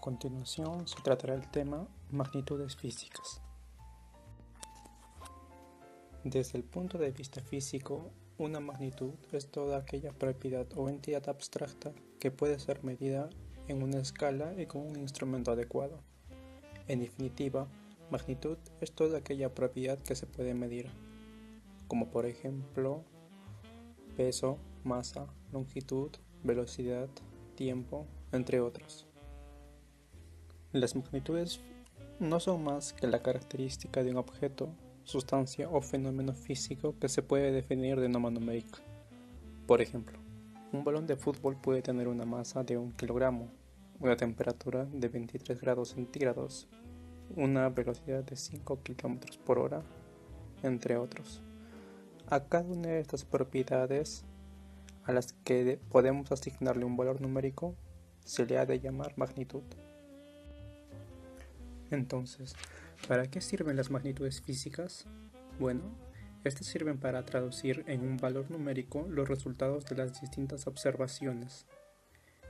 continuación se tratará el tema magnitudes físicas. Desde el punto de vista físico, una magnitud es toda aquella propiedad o entidad abstracta que puede ser medida en una escala y con un instrumento adecuado. En definitiva, magnitud es toda aquella propiedad que se puede medir, como por ejemplo peso, masa, longitud, velocidad, tiempo, entre otros. Las magnitudes no son más que la característica de un objeto, sustancia o fenómeno físico que se puede definir de norma numérica. Por ejemplo, un balón de fútbol puede tener una masa de 1 kilogramo, una temperatura de 23 grados centígrados, una velocidad de 5 kilómetros por hora, entre otros. A cada una de estas propiedades a las que podemos asignarle un valor numérico se le ha de llamar magnitud. Entonces, ¿para qué sirven las magnitudes físicas? Bueno, estas sirven para traducir en un valor numérico los resultados de las distintas observaciones.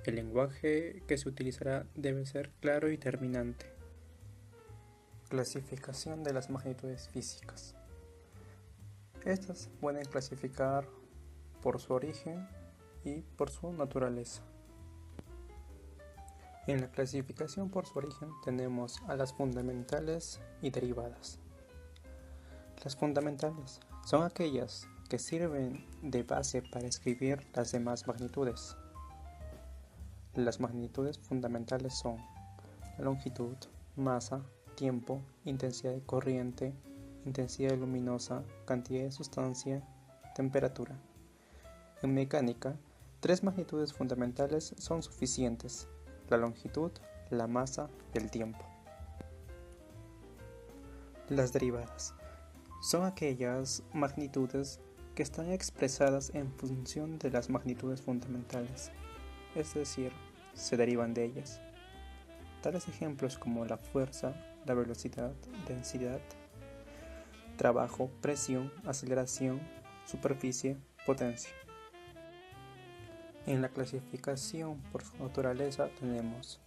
El lenguaje que se utilizará debe ser claro y terminante. Clasificación de las magnitudes físicas. Estas pueden clasificar por su origen y por su naturaleza. En la clasificación por su origen tenemos a las fundamentales y derivadas. Las fundamentales son aquellas que sirven de base para escribir las demás magnitudes. Las magnitudes fundamentales son la longitud, masa, tiempo, intensidad de corriente, intensidad luminosa, cantidad de sustancia, temperatura. En mecánica, 3 magnitudes fundamentales son suficientes: la longitud, la masa y el tiempo. Las derivadas son aquellas magnitudes que están expresadas en función de las magnitudes fundamentales, es decir, se derivan de ellas. Tales ejemplos como la fuerza, la velocidad, densidad, trabajo, presión, aceleración, superficie, potencia. En la clasificación por su naturaleza tenemos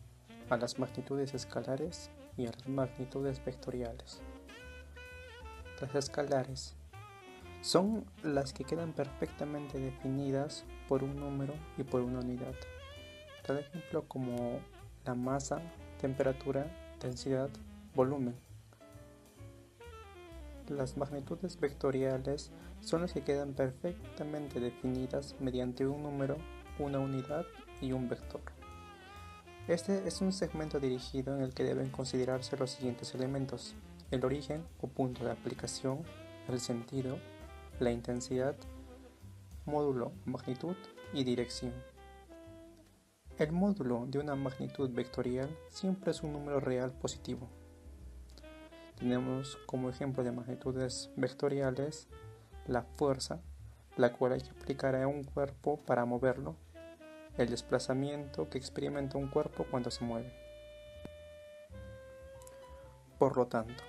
a las magnitudes escalares y a las magnitudes vectoriales. Las escalares son las que quedan perfectamente definidas por un número y por una unidad. Tal ejemplo como la masa, temperatura, densidad, volumen. Las magnitudes vectoriales son las que quedan perfectamente definidas mediante un número, una unidad y un vector. Este es un segmento dirigido en el que deben considerarse los siguientes elementos: el origen o punto de aplicación, el sentido, la intensidad, módulo, magnitud y dirección. El módulo de una magnitud vectorial siempre es un número real positivo. Tenemos como ejemplo de magnitudes vectoriales la fuerza, la cual hay que aplicar a un cuerpo para moverlo, el desplazamiento que experimenta un cuerpo cuando se mueve. Por lo tanto,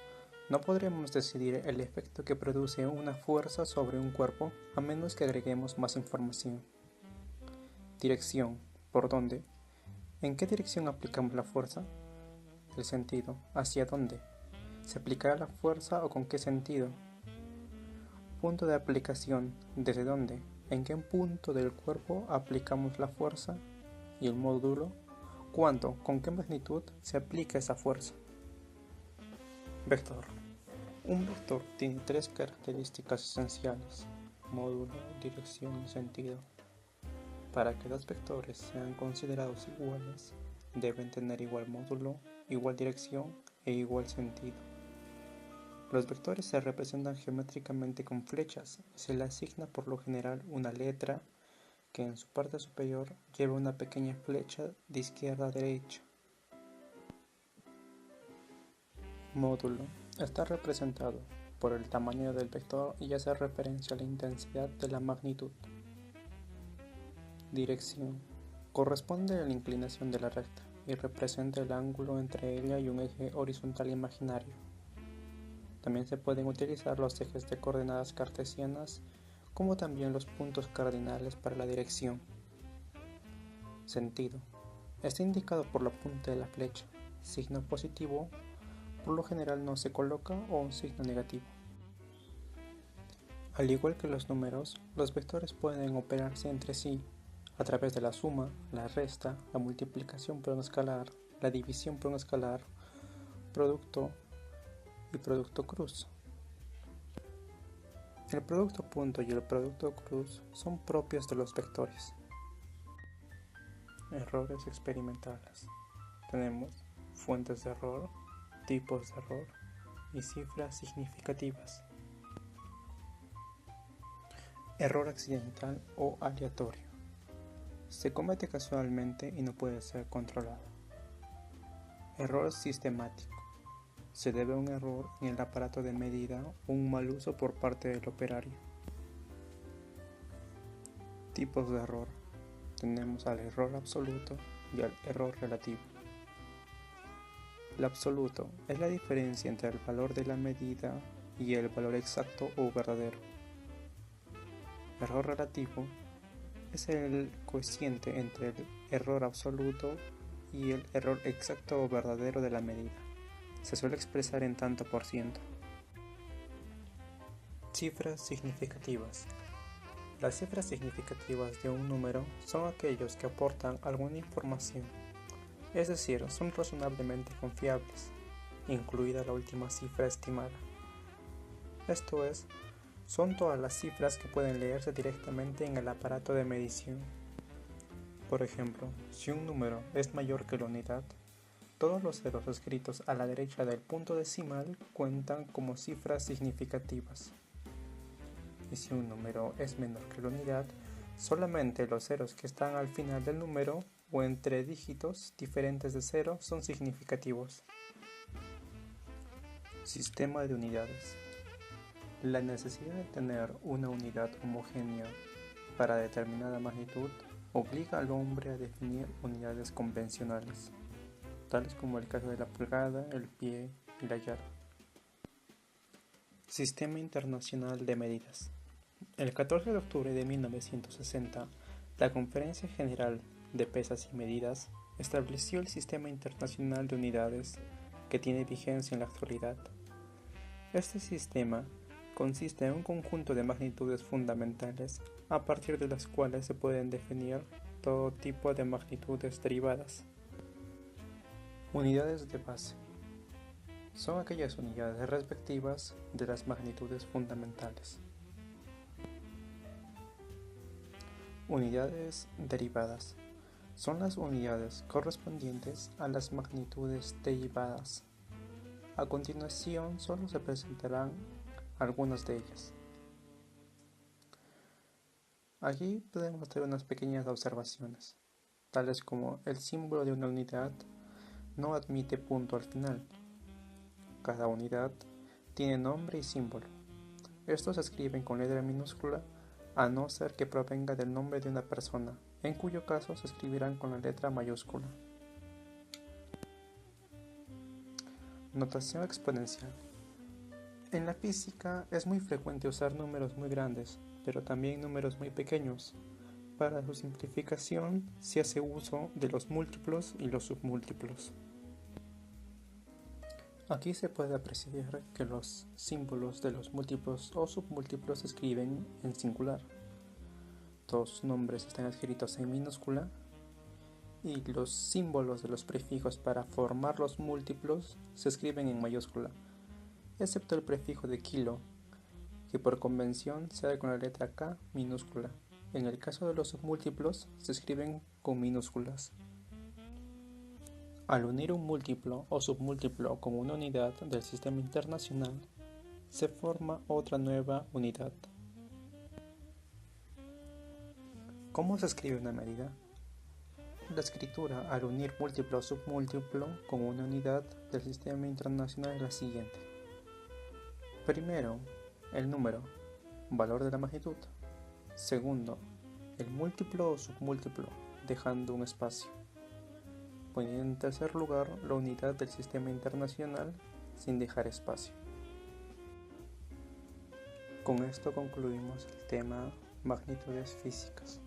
no podremos decidir el efecto que produce una fuerza sobre un cuerpo a menos que agreguemos más información. Dirección, ¿por dónde? ¿En qué dirección aplicamos la fuerza? El sentido, ¿hacia dónde? ¿Se aplicará la fuerza o con qué sentido? Punto de aplicación, ¿desde dónde? ¿En qué punto del cuerpo aplicamos la fuerza? Y el módulo, ¿cuánto, con qué magnitud se aplica esa fuerza? Vector. Un vector tiene 3 características esenciales: módulo, dirección y sentido. Para que dos vectores sean considerados iguales, deben tener igual módulo, igual dirección e igual sentido. Los vectores se representan geométricamente con flechas y se le asigna por lo general una letra que en su parte superior lleva una pequeña flecha de izquierda a derecha. Módulo está representado por el tamaño del vector y hace referencia a la intensidad de la magnitud. Dirección corresponde a la inclinación de la recta y representa el ángulo entre ella y un eje horizontal imaginario. También se pueden utilizar los ejes de coordenadas cartesianas, como también los puntos cardinales para la dirección. Sentido Está indicado por la punta de la flecha. Signo positivo por lo general no se coloca o un signo negativo. Al igual que los números, los vectores pueden operarse entre sí a través de la suma, la resta, la multiplicación por un escalar, la división por un escalar, producto y producto cruz. El producto punto y el producto cruz son propios de los vectores. Errores experimentales. Tenemos fuentes de error, tipos de error y cifras significativas. Error accidental o aleatorio. Se comete casualmente y no puede ser controlado. Error sistemático. Se debe a un error en el aparato de medida o un mal uso por parte del operario. Tipos de error. Tenemos al error absoluto y al error relativo. El absoluto es la diferencia entre el valor de la medida y el valor exacto o verdadero. Error relativo es el cociente entre el error absoluto y el error exacto o verdadero de la medida. Se suele expresar en tanto por ciento. Cifras significativas. Las cifras significativas de un número son aquellos que aportan alguna información, es decir, son razonablemente confiables, incluida la última cifra estimada. Esto es, son todas las cifras que pueden leerse directamente en el aparato de medición. Por ejemplo, si un número es mayor que la unidad, todos los ceros escritos a la derecha del punto decimal cuentan como cifras significativas. Y si un número es menor que la unidad, solamente los ceros que están al final del número o entre dígitos diferentes de cero son significativos. Sistema de unidades. La necesidad de tener una unidad homogénea para determinada magnitud obliga al hombre a definir unidades convencionales, tales como el caso de la pulgada, el pie y la yarda. Sistema Internacional de Medidas. El 14 de octubre de 1960, la Conferencia General de Pesas y Medidas estableció el Sistema Internacional de Unidades que tiene vigencia en la actualidad. Este sistema consiste en un conjunto de magnitudes fundamentales a partir de las cuales se pueden definir todo tipo de magnitudes derivadas. Unidades de base. Son aquellas unidades respectivas de las magnitudes fundamentales. Unidades derivadas. Son las unidades correspondientes a las magnitudes derivadas. A continuación solo se presentarán algunas de ellas. Aquí podemos hacer unas pequeñas observaciones, tales como el símbolo de una unidad no admite punto al final. Cada unidad tiene nombre y símbolo. Estos se escriben con letra minúscula a no ser que provenga del nombre de una persona, en cuyo caso se escribirán con la letra mayúscula. Notación exponencial. En la física es muy frecuente usar números muy grandes, pero también números muy pequeños. Para su simplificación se hace uso de los múltiplos y los submúltiplos. Aquí se puede apreciar que los símbolos de los múltiplos o submúltiplos se escriben en singular. Todos sus nombres están escritos en minúscula y los símbolos de los prefijos para formar los múltiplos se escriben en mayúscula, excepto el prefijo de kilo, que por convención se da con la letra K minúscula. En el caso de los submúltiplos se escriben con minúsculas. Al unir un múltiplo o submúltiplo con una unidad del sistema internacional, se forma otra nueva unidad. ¿Cómo se escribe una medida? La escritura al unir múltiplo o submúltiplo con una unidad del sistema internacional es la siguiente. Primero, el número, valor de la magnitud. Segundo, el múltiplo o submúltiplo, dejando un espacio. Poniendo en tercer lugar la unidad del sistema internacional sin dejar espacio. Con esto concluimos el tema magnitudes físicas.